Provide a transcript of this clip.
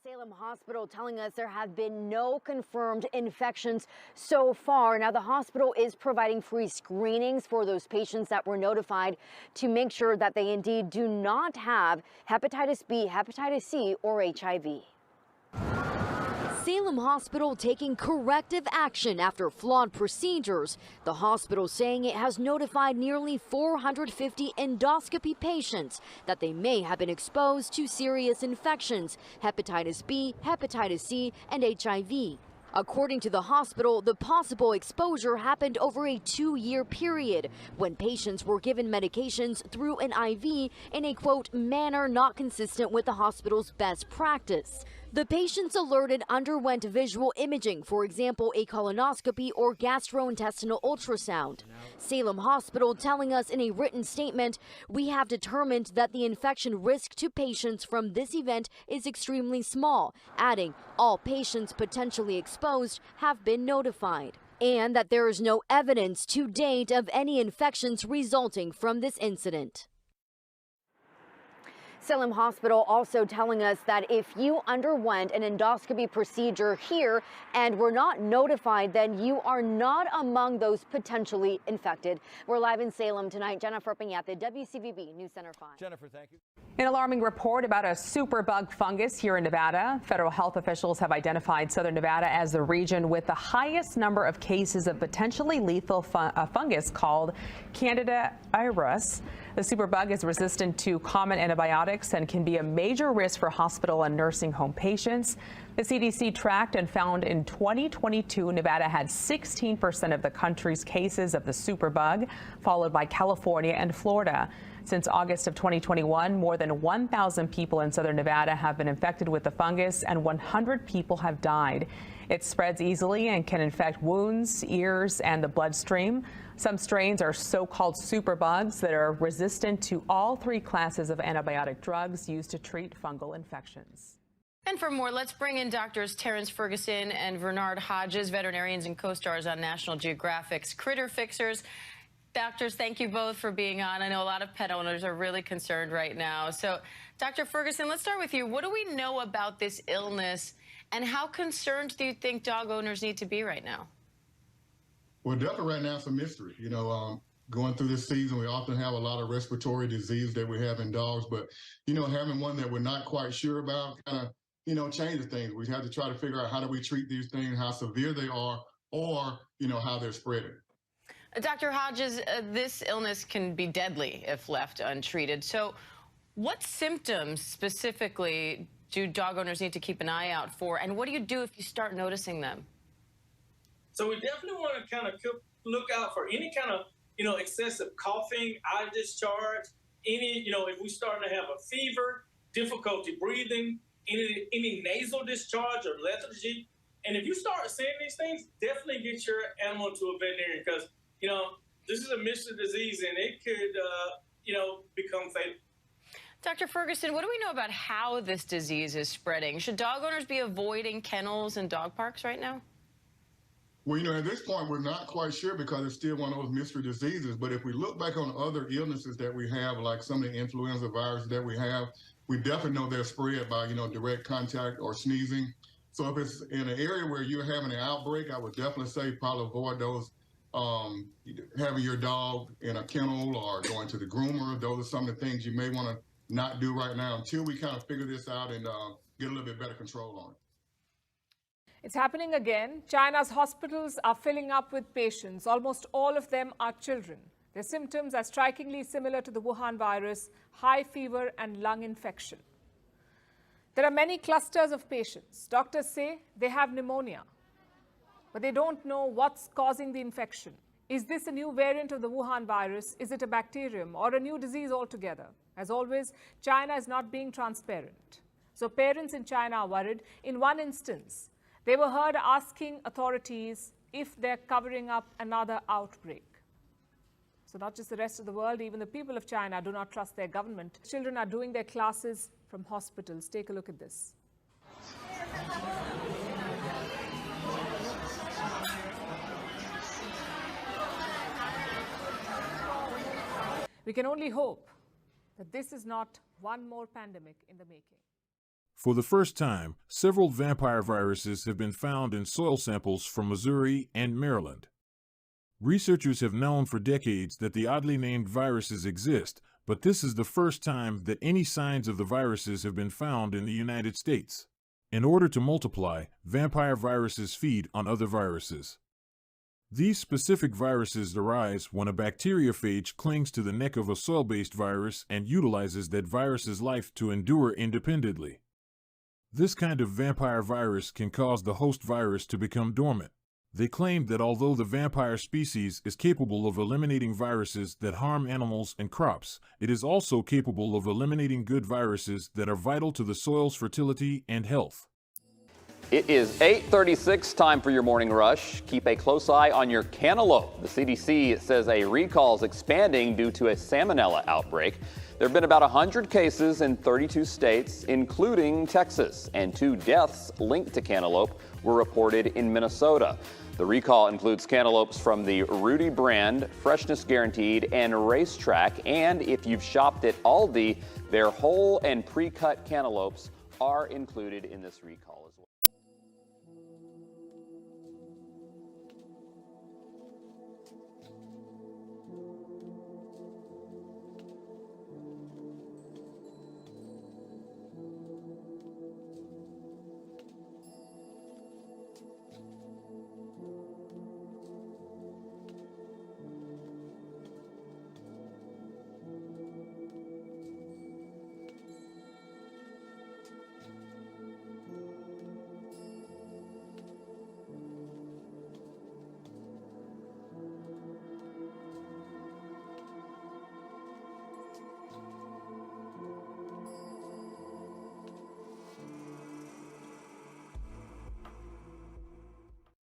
Salem Hospital telling us there have been no confirmed infections so far. Now, the hospital is providing free screenings for those patients that were notified to make sure that they indeed do not have hepatitis B, hepatitis C, or HIV. Salem Hospital taking corrective action after flawed procedures. The hospital saying it has notified nearly 450 endoscopy patients that they may have been exposed to serious infections, hepatitis B, hepatitis C, and HIV. According to the hospital, the possible exposure happened over a 2-year period when patients were given medications through an IV in a, quote, manner not consistent with the hospital's best practice. The patients alerted underwent visual imaging, for example, a colonoscopy or gastrointestinal ultrasound. Salem Hospital telling us in a written statement, "We have determined that the infection risk to patients from this event is extremely small," adding all patients potentially exposed have been notified, and that there is no evidence to date of any infections resulting from this incident. Salem Hospital also telling us that if you underwent an endoscopy procedure here and were not notified, then you are not among those potentially infected. We're live in Salem tonight. Jennifer Piñate, WCVB News Center 5. Jennifer, thank you. An alarming report about a superbug fungus here in Nevada. Federal health officials have identified southern Nevada as the region with the highest number of cases of potentially lethal fungus called Candida auris. The superbug is resistant to common antibiotics and can be a major risk for hospital and nursing home patients. The CDC tracked and found in 2022, Nevada had 16% of the country's cases of the superbug, followed by California and Florida. Since August of 2021, more than 1,000 people in southern Nevada have been infected with the fungus and 100 people have died. It spreads easily and can infect wounds, ears, and the bloodstream. Some strains are so-called superbugs that are resistant to all 3 classes of antibiotic drugs used to treat fungal infections. And for more, let's bring in doctors Terrence Ferguson and Bernard Hodges, veterinarians and co-stars on National Geographic's Critter Fixers. Doctors, thank you both for being on. I know a lot of pet owners are really concerned right now. So, Dr. Ferguson, let's start with you. What do we know about this illness, and how concerned do you think dog owners need to be right now? Well, definitely right now it's a mystery. Going through this season, we often have a lot of respiratory disease that we have in dogs, but, having one that we're not quite sure about kind of, changes things. We have to try to figure out how do we treat these things, how severe they are, or, how they're spreading. Dr. Hodges, this illness can be deadly if left untreated. So what symptoms specifically do dog owners need to keep an eye out for, and what do you do if you start noticing them? So we definitely want to kind of look out for any kind of, excessive coughing, eye discharge, if we start to have a fever, difficulty breathing, any nasal discharge or lethargy. And if you start seeing these things, definitely get your animal to a veterinarian, because this is a mystery disease and it could, become fatal. Dr. Ferguson, what do we know about how this disease is spreading? Should dog owners be avoiding kennels and dog parks right now? Well, at this point, we're not quite sure because it's still one of those mystery diseases. But if we look back on other illnesses that we have, like some of the influenza viruses that we have, we definitely know they're spread by, direct contact or sneezing. So if it's in an area where you're having an outbreak, I would definitely say probably avoid those. Having your dog in a kennel or going to the groomer, those are some of the things you may want to not do right now until we kind of figure this out and get a little bit better control on it. It's happening again. China's hospitals are filling up with patients. Almost all of them are children. Their symptoms are strikingly similar to the Wuhan virus: high fever and lung infection. There are many clusters of patients. Doctors say they have pneumonia, but they don't know what's causing the infection. Is this a new variant of the Wuhan virus? Is it a bacterium or a new disease altogether? As always, China is not being transparent. So parents in China are worried. In one instance, they were heard asking authorities if they're covering up another outbreak. So not just the rest of the world, even the people of China do not trust their government. Children are doing their classes from hospitals. Take a look at this. We can only hope that this is not one more pandemic in the making. For the first time, several vampire viruses have been found in soil samples from Missouri and Maryland. Researchers have known for decades that the oddly named viruses exist, but this is the first time that any signs of the viruses have been found in the United States. In order to multiply, vampire viruses feed on other viruses. These specific viruses arise when a bacteriophage clings to the neck of a soil-based virus and utilizes that virus's life to endure independently. This kind of vampire virus can cause the host virus to become dormant. They claim that although the vampire species is capable of eliminating viruses that harm animals and crops, it is also capable of eliminating good viruses that are vital to the soil's fertility and health. It is 8:36, time for your morning rush. Keep a close eye on your cantaloupe. The CDC says a recall is expanding due to a salmonella outbreak. There have been about 100 cases in 32 states, including Texas, and 2 deaths linked to cantaloupe were reported in Minnesota. The recall includes cantaloupes from the Rudy brand, Freshness Guaranteed, and Racetrack. And if you've shopped at Aldi, their whole and pre-cut cantaloupes are included in this recall as well.